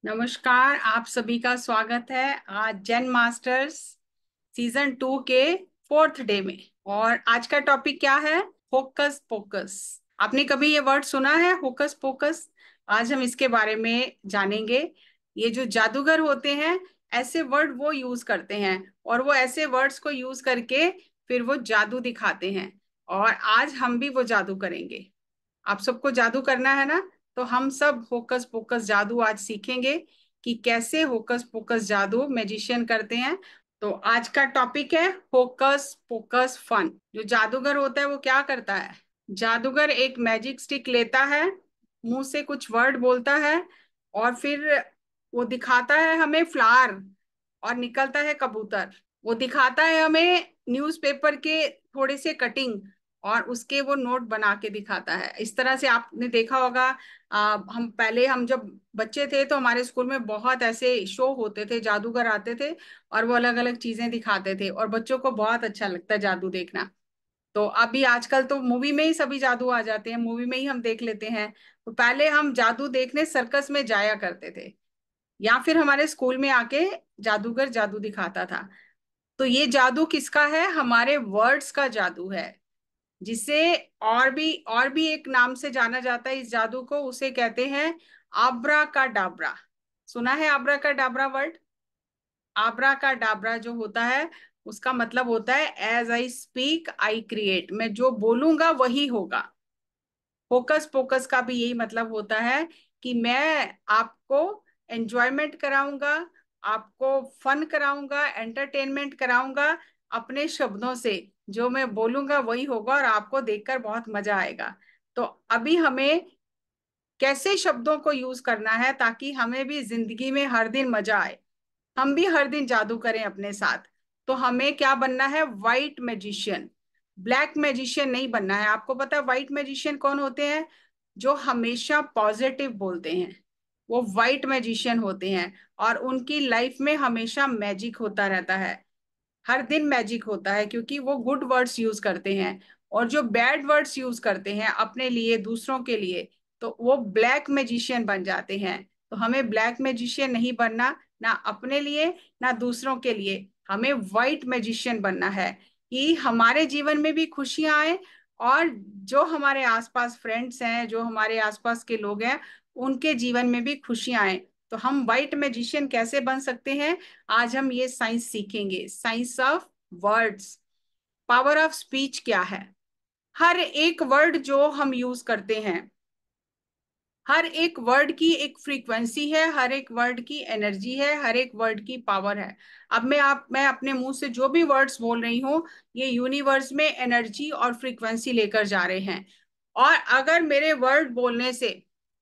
नमस्कार, आप सभी का स्वागत है आज जेन मास्टर्स सीजन 2 के फोर्थ डे में। और आज का टॉपिक क्या है? Hocus focus. आपने कभी ये वर्ड सुना है, होकस पोकस? आज हम इसके बारे में जानेंगे। ये जो जादूगर होते हैं, ऐसे वर्ड वो यूज करते हैं और वो ऐसे वर्ड्स को यूज करके फिर वो जादू दिखाते हैं। और आज हम भी वो जादू करेंगे। आप सबको जादू करना है ना? तो हम सब होकस पोकस जादू आज सीखेंगे कि कैसे होकस पोकस जादू मैजिशियन करते हैं। तो आज का टॉपिक है होकस पोकस फन। जो जादूगर होता है वो क्या करता है? जादूगर एक मैजिक स्टिक लेता है, मुंह से कुछ वर्ड बोलता है और फिर वो दिखाता है हमें फ्लावर और निकलता है कबूतर। वो दिखाता है हमें न्यूज़पेपर के थोड़े से कटिंग और उसके वो नोट बना के दिखाता है। इस तरह से आपने देखा होगा। हम जब बच्चे थे तो हमारे स्कूल में बहुत ऐसे शो होते थे, जादूगर आते थे और वो अलग अलग चीजें दिखाते थे और बच्चों को बहुत अच्छा लगता है जादू देखना। तो अभी आजकल तो मूवी में ही सभी जादू आ जाते हैं, मूवी में ही हम देख लेते हैं। तो पहले हम जादू देखने सर्कस में जाया करते थे या फिर हमारे स्कूल में आके जादूगर जादू दिखाता था। तो ये जादू किसका है? हमारे वर्ड्स का जादू है, जिसे और भी एक नाम से जाना जाता है। इस जादू को उसे कहते हैं आब्रा का डाबरा। सुना है आब्रा का डाबरा वर्ड? आब्रा का डाबरा जो होता है उसका मतलब होता है as I speak I create. मैं जो बोलूंगा वही होगा। फोकस पोकस का भी यही मतलब होता है कि मैं आपको एंजॉयमेंट कराऊंगा, आपको फन कराऊंगा, एंटरटेनमेंट कराऊंगा अपने शब्दों से। जो मैं बोलूंगा वही होगा और आपको देखकर बहुत मजा आएगा। तो अभी हमें कैसे शब्दों को यूज करना है ताकि हमें भी जिंदगी में हर दिन मजा आए, हम भी हर दिन जादू करें अपने साथ। तो हमें क्या बनना है? White magician. ब्लैक मैजिशियन नहीं बनना है। आपको पता है वाइट मैजिशियन कौन होते हैं? जो हमेशा पॉजिटिव बोलते हैं, वो वाइट मैजिशियन होते हैं। और उनकी लाइफ में हमेशा मैजिक होता रहता है, हर दिन मैजिक होता है, क्योंकि वो गुड वर्ड्स यूज करते हैं। और जो बैड वर्ड्स यूज करते हैं अपने लिए, दूसरों के लिए, तो वो ब्लैक मैजिशियन बन जाते हैं। तो हमें ब्लैक मैजिशियन नहीं बनना, ना अपने लिए ना दूसरों के लिए। हमें वाइट मैजिशियन बनना है कि हमारे जीवन में भी खुशियां आए और जो हमारे आसपास फ्रेंड्स हैं, जो हमारे आसपास के लोग हैं, उनके जीवन में भी खुशियां आए। तो हम वाइट मैजिशियन कैसे बन सकते हैं? आज हम ये साइंस सीखेंगे, science of words. Power of speech क्या है? हर एक वर्ड जो हम यूज करते हैं, हर एक वर्ड की एक फ्रीक्वेंसी है, हर एक वर्ड की एनर्जी है, हर एक वर्ड की पावर है। अब मैं अपने मुंह से जो भी वर्ड्स बोल रही हूँ, ये यूनिवर्स में एनर्जी और फ्रीक्वेंसी लेकर जा रहे हैं। और अगर मेरे वर्ड बोलने से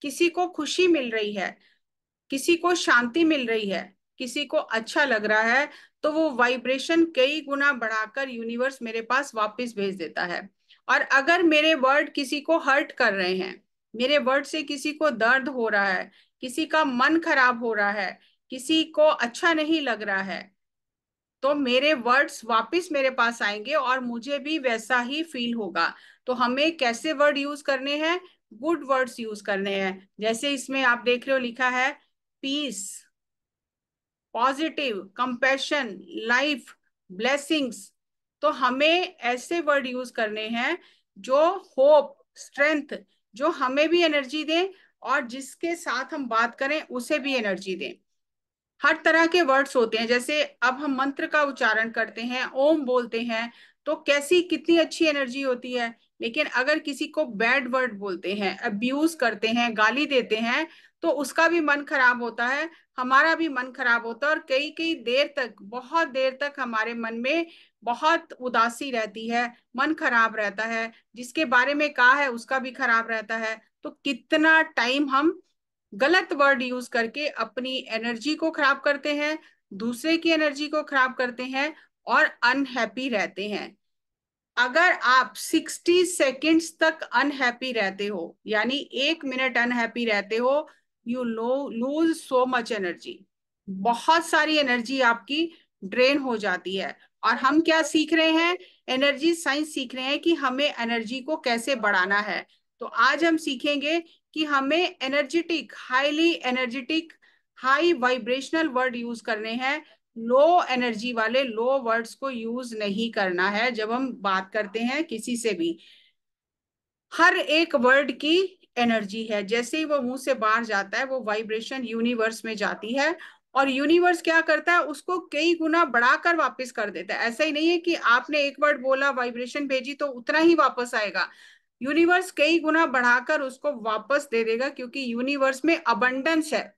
किसी को खुशी मिल रही है, किसी को शांति मिल रही है, किसी को अच्छा लग रहा है, तो वो वाइब्रेशन कई गुना बढ़ाकर यूनिवर्स मेरे पास वापस भेज देता है। और अगर मेरे वर्ड किसी को हर्ट कर रहे हैं, मेरे वर्ड से किसी को दर्द हो रहा है, किसी का मन खराब हो रहा है, किसी को अच्छा नहीं लग रहा है, तो मेरे वर्ड्स वापस मेरे पास आएंगे और मुझे भी वैसा ही फील होगा। तो हमें कैसे वर्ड यूज करने हैं? गुड वर्ड्स यूज करने हैं। जैसे इसमें आप देख रहे हो लिखा है peace, positive, compassion, life, blessings. तो हमें ऐसे वर्ड यूज करने हैं जो होप, स्ट्रेंथ, जो हमें भी एनर्जी दें और जिसके साथ हम बात करें उसे भी एनर्जी दें। हर तरह के वर्ड्स होते हैं। जैसे अब हम मंत्र का उच्चारण करते हैं, ओम बोलते हैं, तो कैसी कितनी अच्छी एनर्जी होती है। लेकिन अगर किसी को बैड वर्ड बोलते हैं, अब्यूज करते हैं, गाली देते हैं, तो उसका भी मन खराब होता है, हमारा भी मन खराब होता है। और कई कई देर तक, बहुत देर तक हमारे मन में बहुत उदासी रहती है, मन खराब रहता है, जिसके बारे में कहा है उसका भी खराब रहता है। तो कितना टाइम हम गलत वर्ड यूज करके अपनी एनर्जी को खराब करते हैं, दूसरे की एनर्जी को खराब करते हैं और अनहैप्पी रहते हैं। अगर आप 60 सेकेंड्स तक अनहैप्पी रहते हो, यानी 1 मिनट अनहैप्पी रहते हो, you lose so much energy. बहुत सारी एनर्जी आपकी ड्रेन हो जाती है। और हम क्या सीख रहे हैं? एनर्जी साइंस सीख रहे हैं कि हमें एनर्जी को कैसे बढ़ाना है। तो आज हम सीखेंगे कि हमें energetic, highly energetic high vibrational word use करने हैं, लो एनर्जी वाले लो वर्ड्स को यूज नहीं करना है जब हम बात करते हैं किसी से भी। हर एक वर्ड की एनर्जी है, जैसे ही वो मुंह से बाहर जाता है वो वाइब्रेशन यूनिवर्स में जाती है, और यूनिवर्स क्या करता है, उसको कई गुना बढ़ाकर वापस कर देता है। ऐसा ही नहीं है कि आपने एक वर्ड बोला, वाइब्रेशन भेजी तो उतना ही वापस आएगा। यूनिवर्स कई गुना बढ़ाकर उसको वापस दे देगा, क्योंकि यूनिवर्स में अबंडेंस है,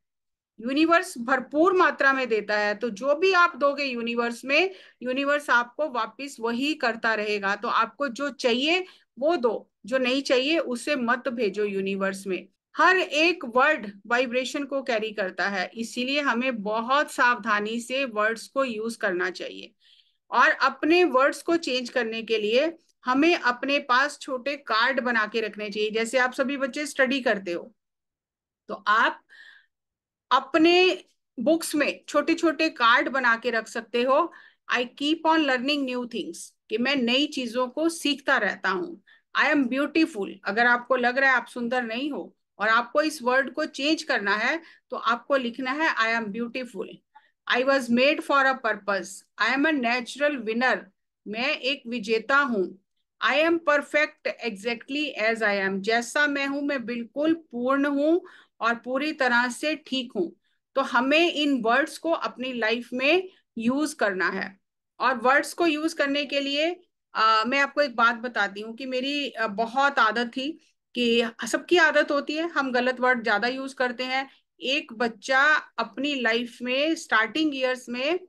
यूनिवर्स भरपूर मात्रा में देता है। तो जो भी आप दोगे यूनिवर्स में, यूनिवर्स आपको वापस वही करता रहेगा। तो आपको जो चाहिए वो दो, जो नहीं चाहिए उसे मत भेजो यूनिवर्स में। हर एक वर्ड वाइब्रेशन को कैरी करता है, इसीलिए हमें बहुत सावधानी से वर्ड्स को यूज करना चाहिए। और अपने वर्ड्स को चेंज करने के लिए हमें अपने पास छोटे कार्ड बना के रखने चाहिए। जैसे आप सभी बच्चे स्टडी करते हो, तो आप अपने बुक्स में छोटे छोटे कार्ड बना के रख सकते हो। I keep on learning new things, कि मैं नई चीजों को सीखता रहता हूँ। आई एम ब्यूटीफुल, अगर आपको लग रहा है आप सुंदर नहीं हो और आपको इस वर्ड को चेंज करना है, तो आपको लिखना है I am beautiful. I was made for a purpose, I am a natural winner, मैं एक विजेता हूँ। I am perfect exactly as I am, जैसा मैं हूं मैं बिल्कुल पूर्ण हूं और पूरी तरह से ठीक हूं। तो हमें इन वर्ड्स को अपनी लाइफ में यूज करना है। और वर्ड्स को यूज करने के लिए मैं आपको एक बात बताती हूँ कि मेरी बहुत आदत थी, कि सबकी आदत होती है, हम गलत वर्ड ज्यादा यूज करते हैं। एक बच्चा अपनी लाइफ में स्टार्टिंग ईयर्स में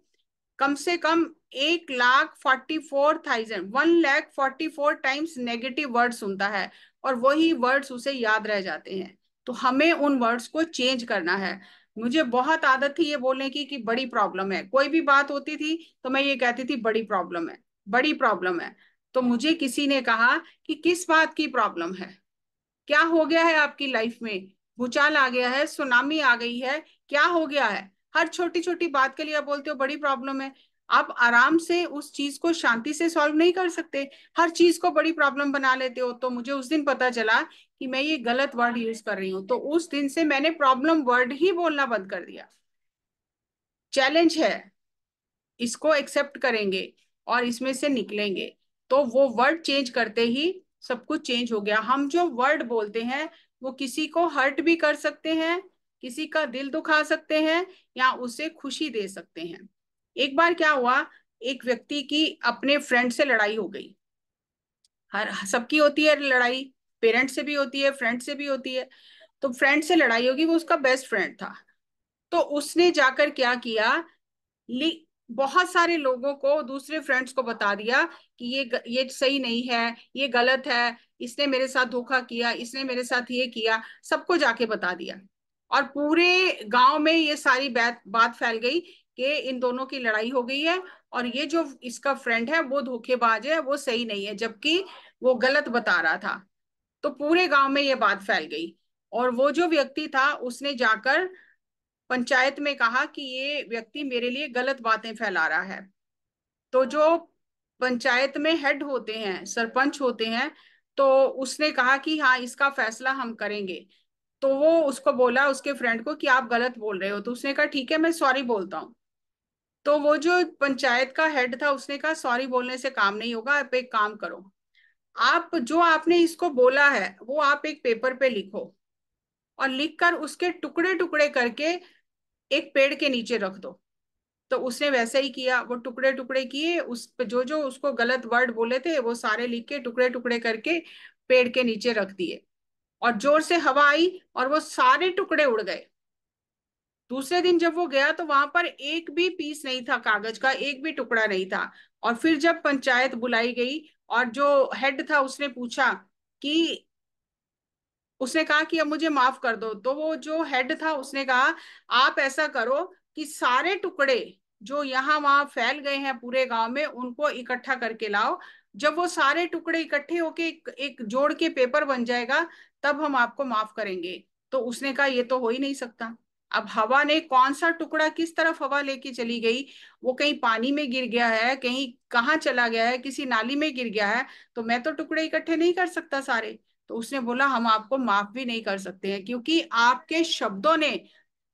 कम से कम 1,44,000 1,44 टाइम्स नेगेटिव वर्ड सुनता है, और वही वर्ड्स उसे याद रह जाते हैं। तो हमें उन वर्ड्स को चेंज करना है। मुझे बहुत आदत थी ये बोलने की कि बड़ी प्रॉब्लम है, कोई भी बात होती थी तो मैं ये कहती थी बड़ी प्रॉब्लम है, बड़ी प्रॉब्लम है। तो मुझे किसी ने कहा कि किस बात की प्रॉब्लम है, क्या हो गया है आपकी लाइफ में, भूचाल आ गया है, सुनामी आ गई है, क्या हो गया है। हर छोटी छोटी बात के लिए आप बोलते हो बड़ी प्रॉब्लम है। आप आराम से उस चीज को शांति से सॉल्व नहीं कर सकते, हर चीज को बड़ी प्रॉब्लम बना लेते हो। तो मुझे उस दिन पता चला कि मैं ये गलत वर्ड यूज कर रही हूँ, तो उस दिन से मैंने प्रॉब्लम वर्ड ही बोलना बंद कर दिया। चैलेंज है, इसको एक्सेप्ट करेंगे और इसमें से निकलेंगे। तो वो वर्ड चेंज करते ही सब कुछ चेंज हो गया। हम जो वर्ड बोलते हैं वो किसी को हर्ट भी कर सकते हैं, किसी का दिल दुखा सकते हैं, या उसे खुशी दे सकते हैं। एक बार क्या हुआ, एक व्यक्ति की अपने फ्रेंड से लड़ाई हो गई। हर सबकी होती है लड़ाई, पेरेंट्स से भी होती है, फ्रेंड से भी होती है। तो फ्रेंड से लड़ाई होगी, वो उसका बेस्ट फ्रेंड था। तो उसने जाकर क्या किया, बहुत सारे लोगों को, दूसरे फ्रेंड्स को बता दिया कि ये सही नहीं है, ये गलत है, इसने मेरे साथ धोखा किया, इसने मेरे साथ ये किया, सबको जाके बता दिया। और पूरे गांव में ये सारी बात बात फैल गई कि इन दोनों की लड़ाई हो गई है, और ये जो इसका फ्रेंड है वो धोखेबाज है, वो सही नहीं है, जबकि वो गलत बता रहा था। तो पूरे गांव में ये बात फैल गई। और वो जो व्यक्ति था उसने जाकर पंचायत में कहा कि ये व्यक्ति मेरे लिए गलत बातें फैला रहा है। तो जो पंचायत में हेड होते हैं, सरपंच होते हैं, तो उसने कहा कि हाँ इसका फैसला हम करेंगे। तो वो उसको बोला, उसके फ्रेंड को, कि आप गलत बोल रहे हो। तो उसने कहा ठीक है मैं सॉरी बोलता हूँ। तो वो जो पंचायत का हेड था उसने कहा सॉरी बोलने से काम नहीं होगा, आप एक काम करो, आप जो आपने इसको बोला है वो आप एक पेपर पे लिखो, और लिखकर उसके टुकड़े टुकड़े करके एक पेड़ के नीचे रख दो। तो उसने वैसे ही किया, वो टुकड़े टुकड़े किए, उस पे जो जो उसको गलत वर्ड बोले थे वो सारे लिख के टुकड़े टुकड़े करके पेड़ के नीचे रख दिए। और जोर से हवा आई और वो सारे टुकड़े उड़ गए। दूसरे दिन जब वो गया तो वहां पर एक भी पीस नहीं था, कागज का एक भी टुकड़ा नहीं था। और फिर जब पंचायत बुलाई गई और जो हेड था उसने पूछा कि, उसने कहा कि अब मुझे माफ कर दो, तो वो जो हेड था उसने कहा आप ऐसा करो कि सारे टुकड़े जो यहाँ वहां फैल गए हैं पूरे गांव में उनको इकट्ठा करके लाओ। जब वो सारे टुकड़े इकट्ठे होके एक जोड़ के पेपर बन जाएगा, तब हम आपको माफ करेंगे। तो उसने कहा ये तो हो ही नहीं सकता। अब हवा ने कौन सा टुकड़ा किस तरफ हवा लेके चली गई, वो कहीं पानी में गिर गया है, कहीं कहाँ चला गया है, किसी नाली में गिर गया है, तो मैं तो टुकड़े इकट्ठे नहीं कर सकता सारे। तो उसने बोला हम आपको माफ भी नहीं कर सकते हैं, क्योंकि आपके शब्दों ने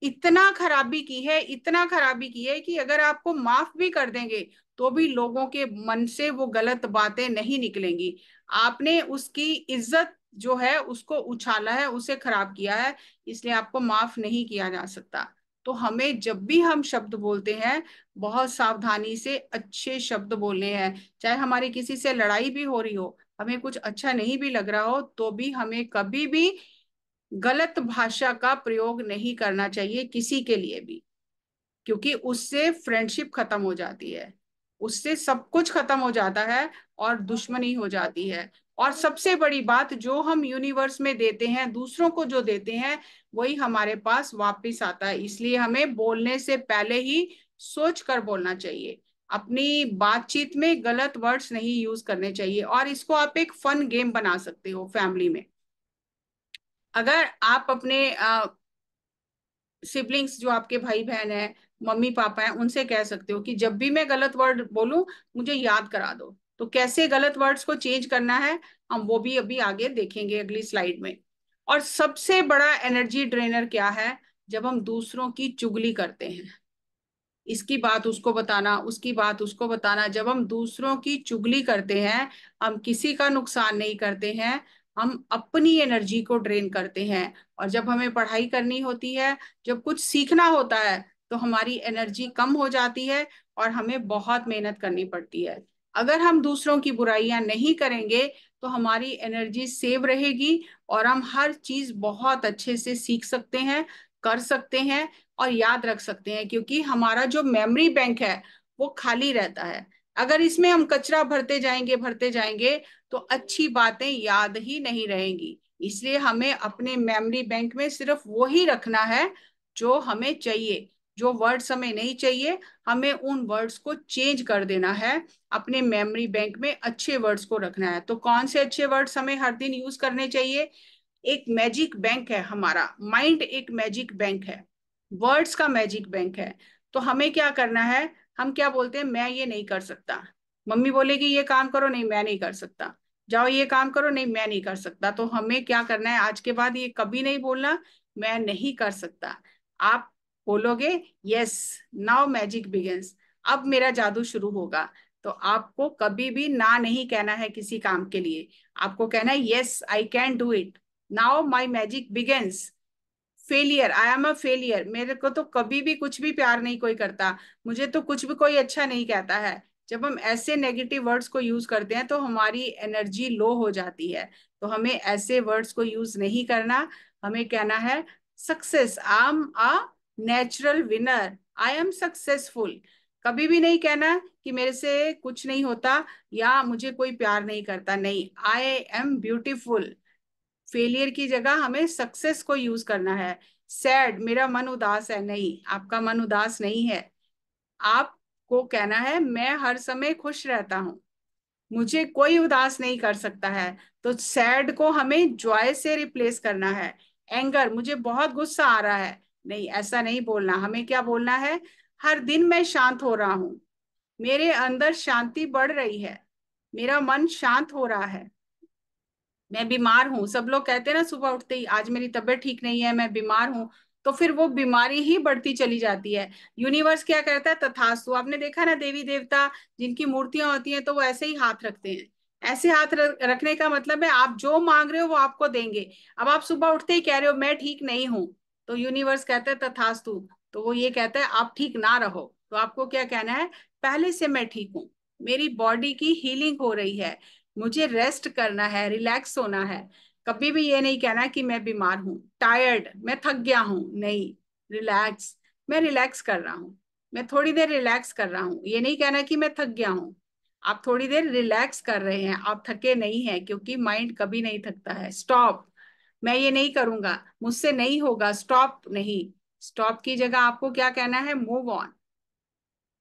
इतना खराबी की है, इतना खराबी की है कि अगर आपको माफ भी कर देंगे तो भी लोगों के मन से वो गलत बातें नहीं निकलेंगी। आपने उसकी इज्जत जो है उसको उछाला है, उसे खराब किया है, इसलिए आपको माफ नहीं किया जा सकता। तो हमें जब भी हम शब्द बोलते हैं, बहुत सावधानी से अच्छे शब्द बोलने हैं। चाहे हमारी किसी से लड़ाई भी हो रही हो, हमें कुछ अच्छा नहीं भी लग रहा हो, तो भी हमें कभी भी गलत भाषा का प्रयोग नहीं करना चाहिए किसी के लिए भी, क्योंकि उससे फ्रेंडशिप खत्म हो जाती है, उससे सब कुछ खत्म हो जाता है और दुश्मनी हो जाती है। और सबसे बड़ी बात, जो हम यूनिवर्स में देते हैं, दूसरों को जो देते हैं, वही हमारे पास वापस आता है। इसलिए हमें बोलने से पहले ही सोच कर बोलना चाहिए। अपनी बातचीत में गलत वर्ड्स नहीं यूज करने चाहिए। और इसको आप एक फन गेम बना सकते हो फैमिली में। अगर आप अपने सिबलिंग्स, जो आपके भाई बहन है, मम्मी पापा हैं, उनसे कह सकते हो कि जब भी मैं गलत वर्ड बोलूं मुझे याद करा दो। तो कैसे गलत वर्ड्स को चेंज करना है, हम वो भी अभी आगे देखेंगे अगली स्लाइड में। और सबसे बड़ा एनर्जी ड्रेनर क्या है? जब हम दूसरों की चुगली करते हैं, इसकी बात उसको बताना, उसकी बात उसको बताना। जब हम दूसरों की चुगली करते हैं, हम किसी का नुकसान नहीं करते हैं, हम अपनी एनर्जी को ड्रेन करते हैं। और जब हमें पढ़ाई करनी होती है, जब कुछ सीखना होता है, तो हमारी एनर्जी कम हो जाती है और हमें बहुत मेहनत करनी पड़ती है। अगर हम दूसरों की बुराइयां नहीं करेंगे तो हमारी एनर्जी सेव रहेगी और हम हर चीज बहुत अच्छे से सीख सकते हैं, कर सकते हैं और याद रख सकते हैं। क्योंकि हमारा जो मेमोरी बैंक है वो खाली रहता है। अगर इसमें हम कचरा भरते जाएंगे तो अच्छी बातें याद ही नहीं रहेंगी। इसलिए हमें अपने मेमोरी बैंक में सिर्फ वो ही रखना है जो हमें चाहिए। जो वर्ड्स हमें नहीं चाहिए, हमें उन वर्ड्स को चेंज कर देना है। अपने मेमोरी बैंक में अच्छे वर्ड्स को रखना है। तो कौन से अच्छे वर्ड्स हमें हर दिन यूज करने चाहिए? एक मैजिक बैंक है हमारा माइंड, एक मैजिक बैंक है, वर्ड्स का मैजिक बैंक है। तो हमें क्या करना है? हम क्या बोलते हैं? मैं ये नहीं कर सकता। मम्मी बोलेगी ये काम करो, नहीं मैं नहीं कर सकता। जाओ ये काम करो, नहीं मैं नहीं कर सकता। तो हमें क्या करना है? आज के बाद ये कभी नहीं बोलना मैं नहीं कर सकता। आप बोलोगे यस, नाउ मैजिक बिगिंस, अब मेरा जादू शुरू होगा। तो आपको कभी भी ना नहीं कहना है किसी काम के लिए। आपको कहना है yes I can do it, now my magic begins. Failure, I am a failure, मेरे को तो कभी भी कुछ भी प्यार नहीं कोई करता, मुझे तो कुछ भी कोई अच्छा नहीं कहता है। जब हम ऐसे नेगेटिव वर्ड्स को यूज करते हैं तो हमारी एनर्जी लो हो जाती है। तो हमें ऐसे वर्ड्स को यूज नहीं करना। हमें कहना है success, I am a natural winner, I am successful. कभी भी नहीं कहना कि मेरे से कुछ नहीं होता या मुझे कोई प्यार नहीं करता। नहीं, आई एम ब्यूटीफुल। फेलियर की जगह हमें सक्सेस को यूज करना है। सैड, मेरा मन उदास है, नहीं आपका मन उदास नहीं है। आपको कहना है मैं हर समय खुश रहता हूँ, मुझे कोई उदास नहीं कर सकता है। तो सैड को हमें जॉय से रिप्लेस करना है। एंगर, मुझे बहुत गुस्सा आ रहा है, नहीं ऐसा नहीं बोलना। हमें क्या बोलना है? हर दिन मैं शांत हो रहा हूँ, मेरे अंदर शांति बढ़ रही है, मेरा मन शांत हो रहा है। मैं बीमार हूँ, सब लोग कहते हैं ना सुबह उठते ही आज मेरी तबीयत ठीक नहीं है, मैं बीमार हूँ। तो फिर वो बीमारी ही बढ़ती चली जाती है। यूनिवर्स क्या करता है? तथास्तु। आपने देखा ना, देवी देवता जिनकी मूर्तियां होती हैं तो वो ऐसे ही हाथ रखते हैं। ऐसे हाथ रखने का मतलब है आप जो मांग रहे हो वो आपको देंगे। अब आप सुबह उठते ही कह रहे हो मैं ठीक नहीं हूँ, तो यूनिवर्स कहता है तथास्तु। तो वो ये कहता है आप ठीक ना रहो। तो आपको क्या कहना है? पहले से मैं ठीक हूँ, मेरी बॉडी की हीलिंग हो रही है, मुझे रेस्ट करना है, रिलैक्स होना है। कभी भी ये नहीं कहना कि मैं बीमार हूं, टायर्ड, मैं थक गया हूं, नहीं, रिलैक्स, मैं रिलैक्स कर रहा हूं, मैं थोड़ी देर रिलैक्स कर रहा हूं। ये नहीं कहना कि मैं थक गया हूं, आप थोड़ी देर रिलैक्स कर रहे हैं, आप थके नहीं हैं, क्योंकि माइंड कभी नहीं थकता है। स्टॉप, मैं ये नहीं करूंगा, मुझसे नहीं होगा, स्टॉप नहीं। स्टॉप की जगह आपको क्या कहना है? मूव ऑन,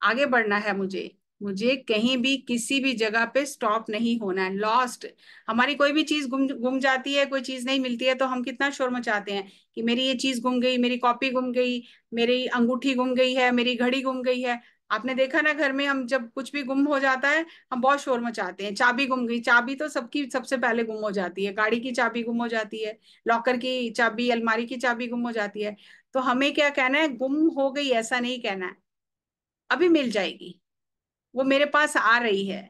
आगे बढ़ना है मुझे। मुझे कहीं भी किसी भी जगह पे स्टॉप नहीं होना है। लॉस्ट, हमारी कोई भी चीज गुम गुम जाती है, कोई चीज नहीं मिलती है तो हम कितना शोर मचाते हैं कि मेरी ये चीज गुम गई, मेरी कॉपी गुम गई, मेरी अंगूठी गुम गई है, मेरी घड़ी गुम गई है। आपने देखा ना, घर में हम जब कुछ भी गुम हो जाता है हम बहुत शोर मचाते हैं, चाबी गुम गई, चाबी तो सबकी सबसे पहले गुम हो जाती है, गाड़ी की चाबी गुम हो जाती है, लॉकर की चाबी, अलमारी की चाबी गुम हो जाती है। तो हमें क्या कहना है, गुम हो गई ऐसा नहीं कहना है, अभी मिल जाएगी, वो मेरे पास आ रही है,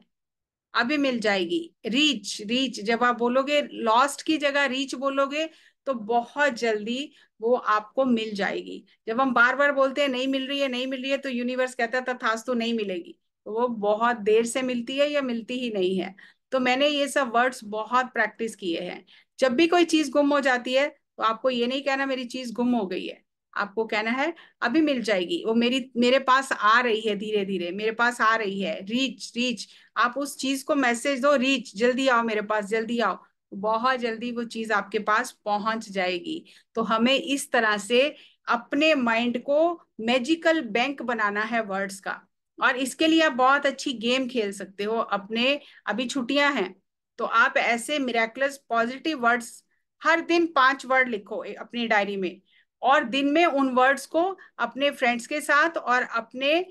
अभी मिल जाएगी। रीच, रीच जब आप बोलोगे, लॉस्ट की जगह रीच बोलोगे, तो बहुत जल्दी वो आपको मिल जाएगी। जब हम बार बार बोलते हैं नहीं मिल रही है, नहीं मिल रही है, तो यूनिवर्स कहता है तथास्तु नहीं मिलेगी, तो वो बहुत देर से मिलती है या मिलती ही नहीं है। तो मैंने ये सब वर्ड्स बहुत प्रैक्टिस किए हैं। जब भी कोई चीज गुम हो जाती है तो आपको ये नहीं कहना मेरी चीज गुम हो गई है, आपको कहना है अभी मिल जाएगी, वो मेरे पास आ रही है, धीरे धीरे मेरे पास आ रही है। रीच, रीच, आप उस चीज को मैसेज दो, रीच, जल्दी आओ मेरे पास, जल्दी आओ, बहुत जल्दी वो चीज आपके पास पहुंच जाएगी। तो हमें इस तरह से अपने माइंड को मैजिकल बैंक बनाना है वर्ड्स का। और इसके लिए आप बहुत अच्छी गेम खेल सकते हो अपने, अभी छुट्टियां हैं तो आप ऐसे मिराकुलस पॉजिटिव वर्ड्स, हर दिन 5 वर्ड लिखो अपनी डायरी में, और दिन में उन वर्ड्स को अपने फ्रेंड्स के साथ और अपने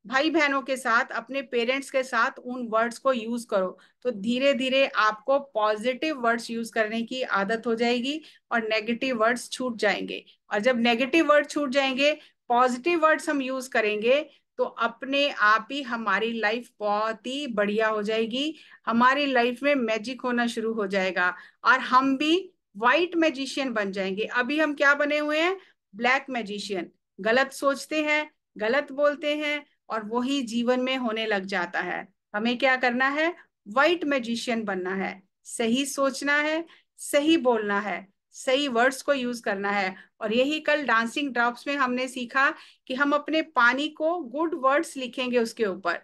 भाई बहनों के साथ, अपने पेरेंट्स के साथ उन वर्ड्स को यूज करो। तो धीरे धीरे आपको पॉजिटिव वर्ड्स यूज करने की आदत हो जाएगी और नेगेटिव वर्ड्स छूट जाएंगे। और जब नेगेटिव वर्ड छूट जाएंगे, पॉजिटिव वर्ड्स हम यूज करेंगे, तो अपने आप ही हमारी लाइफ बहुत ही बढ़िया हो जाएगी, हमारी लाइफ में मैजिक होना शुरू हो जाएगा, और हम भी वाइट मैजिशियन बन जाएंगे। अभी हम क्या बने हुए हैं, ब्लैक मैजिशियन। गलत सोचते हैं, गलत बोलते हैं, और वही जीवन में होने लग जाता है। हमें क्या करना है, वाइट मैजिशियन बनना है, सही सोचना है, सही बोलना है, सही वर्ड्स को यूज करना है। और यही कल डांसिंग ड्रॉप्स में हमने सीखा कि हम अपने पानी को गुड वर्ड्स लिखेंगे उसके ऊपर,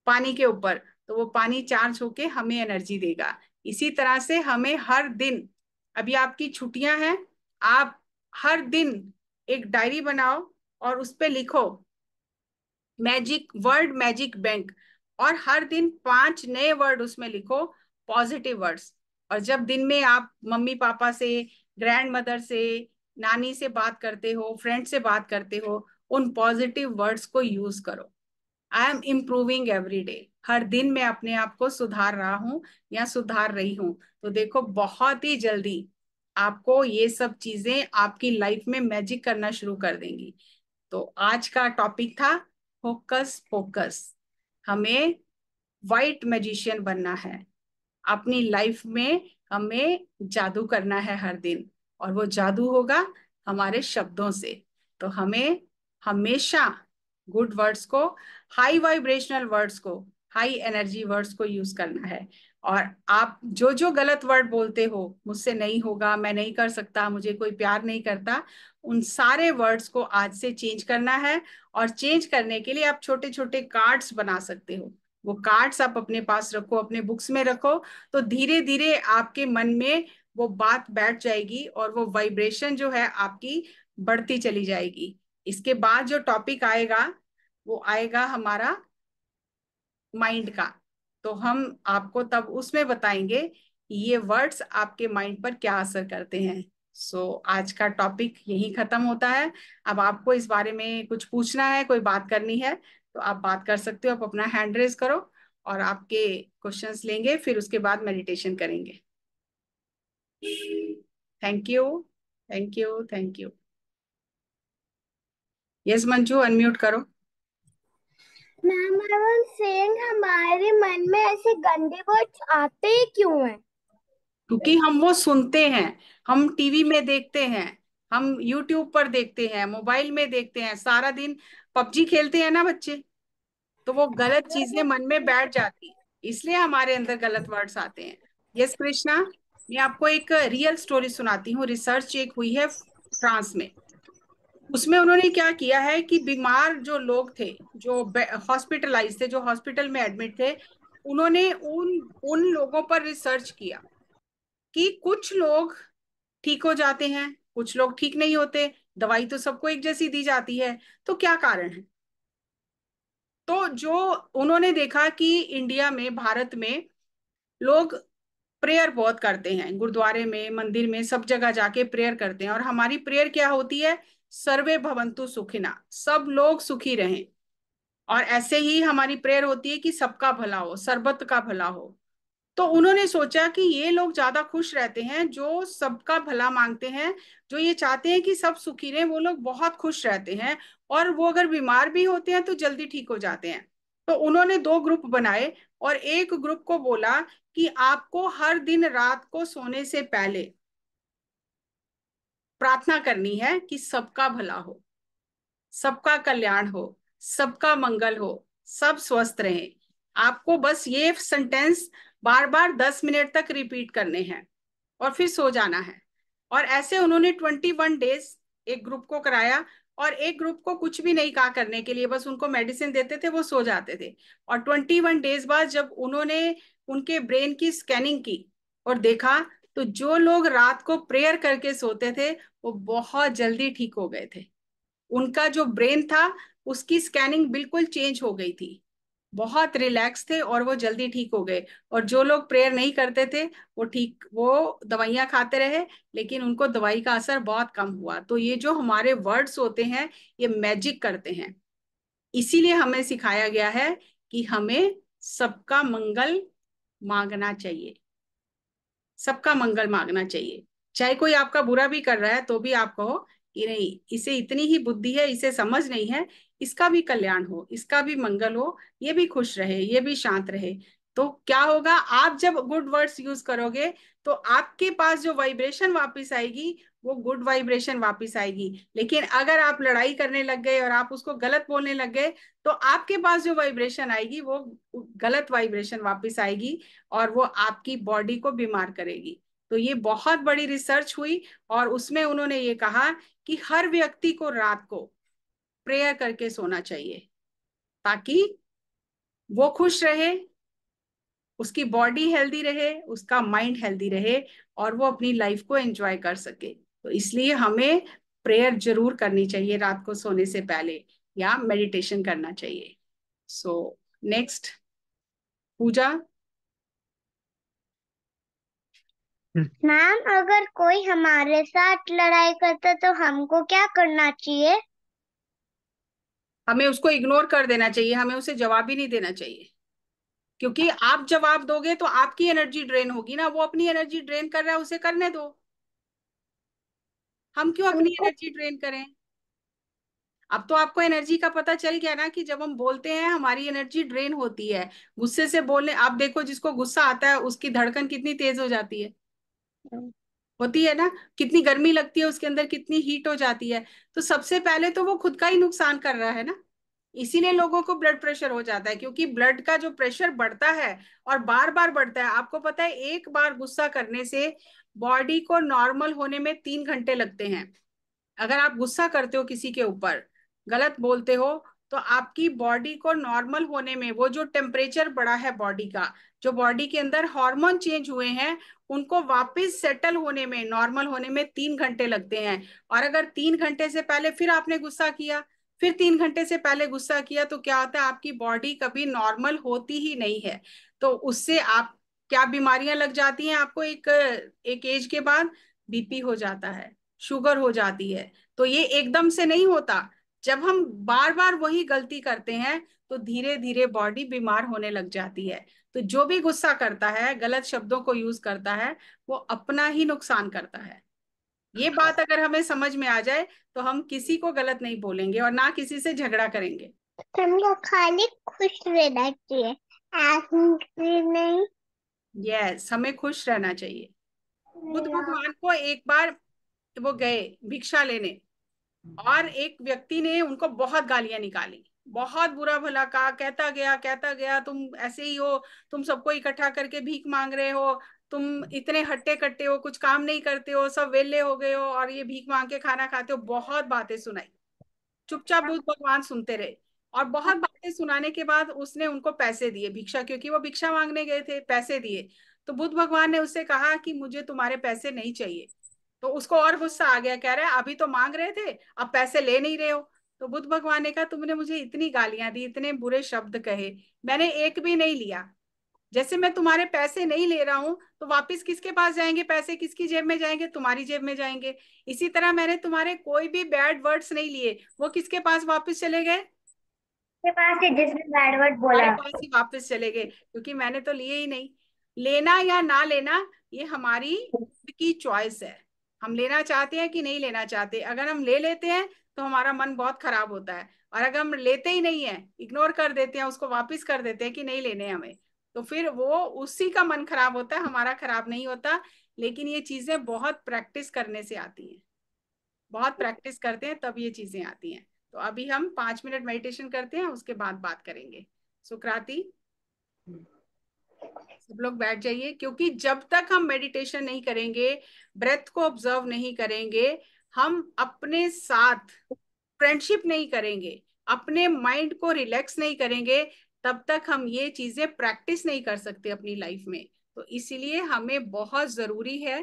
पानी के ऊपर, तो वो पानी चार्ज होके हमें एनर्जी देगा। इसी तरह से हमें हर दिन, अभी आपकी छुट्टियां हैं, आप हर दिन एक डायरी बनाओ और उस पे लिखो मैजिक वर्ड, मैजिक बैंक, और हर दिन 5 नए वर्ड उसमें लिखो, पॉजिटिव वर्ड्स। और जब दिन में आप मम्मी पापा से, ग्रैंड मदर से, नानी से बात करते हो, फ्रेंड से बात करते हो, उन पॉजिटिव वर्ड्स को यूज करो। I am improving every day, हर दिन मैं अपने आप को सुधार रहा हूँ या सुधार रही हूँ। तो देखो बहुत ही जल्दी आपको ये सब चीजें आपकी लाइफ में मैजिक करना शुरू कर देंगी। तो आज का टॉपिक था फोकस, फोकस। हमें वाइट मैजिशियन बनना है अपनी लाइफ में, हमें जादू करना है हर दिन, और वो जादू होगा हमारे शब्दों से। तो हमें हमेशा गुड वर्ड्स को, हाई वाइब्रेशनल वर्ड्स को, हाई एनर्जी वर्ड्स को यूज करना है। और आप जो जो गलत वर्ड बोलते हो, मुझसे नहीं होगा, मैं नहीं कर सकता, मुझे कोई प्यार नहीं करता, उन सारे वर्ड्स को आज से चेंज करना है। और चेंज करने के लिए आप छोटे छोटे कार्ड्स बना सकते हो, वो कार्ड्स आप अपने पास रखो, अपने बुक्स में रखो। तो धीरे धीरे आपके मन में वो बात बैठ जाएगी और वो वाइब्रेशन जो है आपकी बढ़ती चली जाएगी। इसके बाद जो टॉपिक आएगा वो आएगा हमारा माइंड का। तो हम आपको तब उसमें बताएंगे ये वर्ड्स आपके माइंड पर क्या असर करते हैं। आज का टॉपिक यही खत्म होता है। अब आपको इस बारे में कुछ पूछना है, कोई बात करनी है, तो आप बात कर सकते हो, आप अपना हैंड रेज करो और आपके क्वेश्चंस लेंगे, फिर उसके बाद मेडिटेशन करेंगे। Thank you, thank you, thank you. Yes Manju, unmute करो। मैम आई वाज सेइंग हमारे मन में ऐसे गंदे वर्ड्स आते ही क्यों हैं? क्योंकि हम वो सुनते हैं, हम टीवी में देखते हैं, हम यूट्यूब पर देखते हैं, मोबाइल में देखते हैं, सारा दिन पबजी खेलते हैं ना बच्चे, तो वो गलत चीजें मन में बैठ जाती है, इसलिए हमारे अंदर गलत वर्ड्स आते हैं। यस कृष्णा, मैं आपको एक रियल स्टोरी सुनाती हूँ। रिसर्च एक हुई है फ्रांस में, उसमें उन्होंने क्या किया है कि बीमार जो लोग थे, जो हॉस्पिटलाइज थे, जो हॉस्पिटल में एडमिट थे, उन्होंने उन उन लोगों पर रिसर्च किया कि कुछ लोग ठीक हो जाते हैं, कुछ लोग ठीक नहीं होते, दवाई तो सबको एक जैसी दी जाती है, तो क्या कारण है। तो जो उन्होंने देखा कि इंडिया में, भारत में लोग प्रेयर बहुत करते हैं, गुरुद्वारे में, मंदिर में, सब जगह जाके प्रेयर करते हैं, और हमारी प्रेयर क्या होती है, सर्वे भवंतु सुखिना, सब लोग सुखी रहें। और ऐसे ही हमारी प्रेयर होती है कि सबका भला हो, सर्बत का भला हो। तो उन्होंने सोचा कि ये लोग ज्यादा खुश रहते हैं जो सबका भला मांगते हैं, जो ये चाहते हैं कि सब सुखी रहे, वो लोग बहुत खुश रहते हैं। और वो अगर बीमार भी होते हैं तो जल्दी ठीक हो जाते हैं। तो उन्होंने दो ग्रुप बनाए, और एक ग्रुप को बोला कि आपको हर दिन रात को सोने से पहले प्रार्थना करनी है कि सबका भला हो, सबका कल्याण हो, सबका मंगल हो, सब स्वस्थ रहें। आपको बस ये सेंटेंस बार बार 10 मिनट तक रिपीट करने हैं, और फिर सो जाना है। और ऐसे उन्होंने 21 डेज एक ग्रुप को कराया, और एक ग्रुप को कुछ भी नहीं कहा करने के लिए, बस उनको मेडिसिन देते थे, वो सो जाते थे। और 21 डेज बाद जब उन्होंने उनके ब्रेन की स्कैनिंग की और देखा, तो जो लोग रात को प्रेयर करके सोते थे वो बहुत जल्दी ठीक हो गए थे। उनका जो ब्रेन था उसकी स्कैनिंग बिल्कुल चेंज हो गई थी, बहुत रिलैक्स थे और वो जल्दी ठीक हो गए। और जो लोग प्रेयर नहीं करते थे वो दवाइयां खाते रहे, लेकिन उनको दवाई का असर बहुत कम हुआ। तो ये जो हमारे वर्ड्स होते हैं ये मैजिक करते हैं। इसीलिए हमें सिखाया गया है कि हमें सबका मंगल मांगना चाहिए, सबका मंगल मांगना चाहिए। चाहे कोई आपका बुरा भी कर रहा है तो भी आप कहो कि नहीं, इसे इतनी ही बुद्धि है, इसे समझ नहीं है, इसका भी कल्याण हो, इसका भी मंगल हो, ये भी खुश रहे, ये भी शांत रहे। तो क्या होगा, आप जब गुड वर्ड्स यूज करोगे तो आपके पास जो वाइब्रेशन वापस आएगी वो गुड वाइब्रेशन वापस आएगी। लेकिन अगर आप लड़ाई करने लग गए और आप उसको गलत बोलने लग गए, तो आपके पास जो वाइब्रेशन आएगी वो गलत वाइब्रेशन वापस आएगी, और वो आपकी बॉडी को बीमार करेगी। तो ये बहुत बड़ी रिसर्च हुई, और उसमें उन्होंने ये कहा कि हर व्यक्ति को रात को प्रेयर करके सोना चाहिए, ताकि वो खुश रहे, उसकी बॉडी हेल्दी रहे, उसका माइंड हेल्दी रहे, और वो अपनी लाइफ को एंजॉय कर सके। तो इसलिए हमें प्रेयर जरूर करनी चाहिए रात को सोने से पहले, या मेडिटेशन करना चाहिए। सो नेक्स्ट, पूजा। मैम, अगर कोई हमारे साथ लड़ाई करता तो हमको क्या करना चाहिए? हमें उसको इग्नोर कर देना चाहिए, हमें उसे जवाब ही नहीं देना चाहिए। क्योंकि आप जवाब दोगे तो आपकी एनर्जी ड्रेन होगी ना, वो अपनी एनर्जी ड्रेन कर रहा है, उसे करने दो। हम क्यों अपनी हमको एनर्जी ड्रेन करें? अब तो आपको एनर्जी का पता चल गया ना, कि जब हम बोलते हैं हमारी एनर्जी ड्रेन होती है। गुस्से से बोलने, आप देखो जिसको गुस्सा आता है उसकी धड़कन कितनी तेज हो जाती है, होती है ना, कितनी गर्मी लगती है उसके अंदर, कितनी हीट हो जाती है। तो सबसे पहले तो वो खुद का ही नुकसान कर रहा है ना। इसीलिए लोगों को ब्लड प्रेशर हो जाता है, क्योंकि ब्लड का जो प्रेशर बढ़ता है और बार बार बढ़ता है। आपको पता है एक बार गुस्सा करने से बॉडी को नॉर्मल होने में 3 घंटे लगते हैं। अगर आप गुस्सा करते हो किसी के ऊपर, गलत बोलते हो, तो आपकी बॉडी को नॉर्मल होने में, वो जो टेम्परेचर बढ़ा है बॉडी का, जो बॉडी के अंदर हार्मोन चेंज हुए हैं, उनको वापस सेटल होने में, नॉर्मल होने में 3 घंटे लगते हैं। और अगर 3 घंटे से पहले फिर आपने गुस्सा किया, फिर 3 घंटे से पहले गुस्सा किया, तो क्या होता है, आपकी बॉडी कभी नॉर्मल होती ही नहीं है। तो उससे आप क्या बीमारियां लग जाती हैं आपको, एक एक एज के बाद बीपी हो जाता है, शुगर हो जाती है। तो ये एकदम से नहीं होता। जब हम बार बार वही गलती करते हैं तो धीरे धीरे बॉडी बीमार होने लग जाती है। तो जो भी गुस्सा करता है, गलत शब्दों को यूज करता है, वो अपना ही नुकसान करता है। ये बात अगर हमें समझ में आ जाए तो हम किसी को गलत नहीं बोलेंगे और ना किसी से झगड़ा करेंगे। हमको खाली खुश रहना चाहिए, ऐसे नहीं। यस, हमें खुश रहना चाहिए। बुद्ध भगवान को एक बार वो गए भिक्षा लेने, और एक व्यक्ति ने उनको बहुत गालियां निकाली, बहुत बुरा भला कहा, कहता गया तुम ऐसे ही हो, तुम सबको इकट्ठा करके भीख मांग रहे हो, तुम इतने हट्टे कट्टे हो, कुछ काम नहीं करते हो, सब वेले हो गए हो और ये भीख मांग के खाना खाते हो। बहुत बातें सुनाई, चुपचाप बुद्ध भगवान सुनते रहे। और बहुत बातें सुनाने के बाद उसने उनको पैसे दिए भिक्षा, क्योंकि वो भिक्षा मांगने गए थे, पैसे दिए। तो बुद्ध भगवान ने उससे कहा कि मुझे तुम्हारे पैसे नहीं चाहिए। तो उसको और गुस्सा आ गया, कह रहा है अभी तो मांग रहे थे, अब पैसे ले नहीं रहे हो। तो बुद्ध भगवान ने कहा, तुमने मुझे इतनी गालियां दी, इतने बुरे शब्द कहे, मैंने एक भी नहीं लिया। जैसे मैं तुम्हारे पैसे नहीं ले रहा हूं, तो वापस किसके पास जाएंगे पैसे, किसकी जेब में जाएंगे, तुम्हारी जेब में जाएंगे। इसी तरह मैंने तुम्हारे कोई भी बैड वर्ड्स नहीं लिए, वो किसके पास वापस चले गए, के पास ही जिसने बैड वर्ड हमारे बोला। पास ही वापस चले गए, क्योंकि मैंने तो लिए ही नहीं। लेना या ना लेना ये हमारी खुद की चॉइस है। हम लेना चाहते हैं कि नहीं लेना चाहते। अगर हम ले लेते हैं तो हमारा मन बहुत खराब होता है, और अगर हम लेते ही नहीं है, इग्नोर कर देते हैं, उसको वापस कर देते हैं कि नहीं लेने हमें, तो फिर वो उसी का मन खराब होता है, हमारा खराब नहीं होता। लेकिन ये चीजें बहुत प्रैक्टिस करने से आती हैं, बहुत प्रैक्टिस करते हैं तब ये चीजें आती हैं। तो अभी हम 5 मिनट मेडिटेशन करते हैं, उसके बाद बात करेंगे। सुकृति, सब लोग बैठ जाइए, क्योंकि जब तक हम मेडिटेशन नहीं करेंगे, ब्रेथ को ऑब्जर्व नहीं करेंगे, हम अपने साथ फ्रेंडशिप नहीं करेंगे, अपने माइंड को रिलैक्स नहीं करेंगे, तब तक हम ये चीजें प्रैक्टिस नहीं कर सकते अपनी लाइफ में। तो इसीलिए हमें बहुत जरूरी है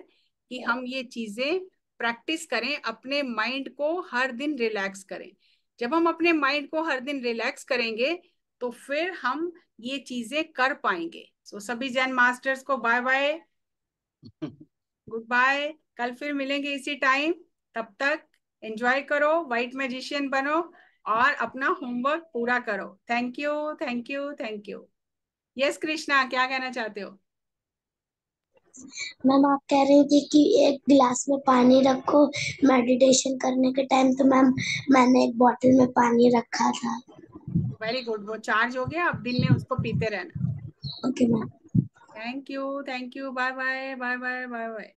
कि हम ये चीजें प्रैक्टिस करें, अपने माइंड को हर दिन रिलैक्स करें। जब हम अपने माइंड को हर दिन रिलैक्स करेंगे तो फिर हम ये चीजें कर पाएंगे। सो सभी जैन मास्टर्स को बाय बाय, गुड बाय। कल फिर मिलेंगे इसी टाइम। तब तक एंजॉय करो, वाइट मैजिशियन बनो, और अपना होमवर्क पूरा करो। Thank you, thank you, thank you. Yes Krishna, क्या कहना चाहते हो? मैम आप कह रही थी कि एक गिलास में पानी रखो मेडिटेशन करने के टाइम, तो मैम मैंने एक बॉटल में पानी रखा था। वेरी गुड, वो चार्ज हो गया, अब दिन में उसको पीते रहना। Okay ma'am. Thank you, thank you, bye bye, bye bye, bye bye.